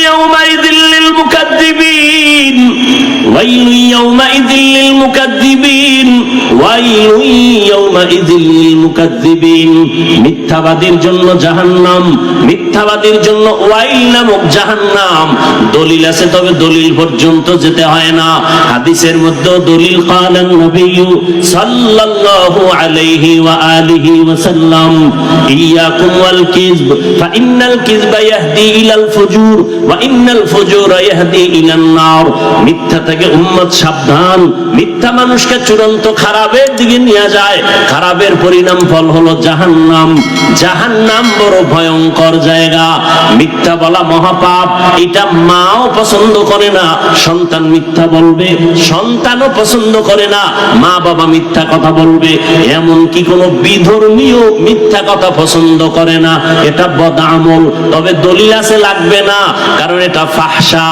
ইয়াউমাইযিল লিল মুকাদ্দিবিন, ওয়াইলু ইয়াউমাইযিল লিল মুকাদ্দিবিন, ওয়াইলু ইয়াউমাইযিল লিল মুকাদ্দিবিন। মিথ্যাবাদীর জন্য জাহান্নাম, মিথ্যাবাদীর জন্য ওয়াইল নামক জাহান্নাম। দলিল আছে, তবে দলিল পর্যন্ত যেতে হয় না। হাদিসের মধ্যে দলিল কালান নবী সাল্লাল্লাহু আলাইহি ওয়া আলিহি ওয়াসাল্লাম, ইয়াকুম ওয়াল কিযব ফাইন্নাল কিযবা ইয়াহদি ইলাল ফুজুর ওয়া ইন্নাল ফুজুরা ইয়াহদি ইলান নার। মিথ্যা থেকে উম্মত সাবধান। মিথ্যা মানুষকে চূড়ান্ত খারাপের দিকে নিয়ে যায়। খারাপের পরিণাম ফল হলো জাহান্নাম। জাহান্নাম বড় ভয়ঙ্কর জায়গা। মিথ্যা বলা মহাপাপ। এটা মাও পছন্দ করে না, সন্তান মিথ্যা বলবে। সন্তানও পছন্দ করে না, মা বাবা মিথ্যা কথা বলবে। এমন কি কোনো বিধর্মীয় মিথ্যা কথা পছন্দ করে না। এটা বদআমল। তবে দলিল আছে, লাগবে না, কারণ এটা ফাহশা।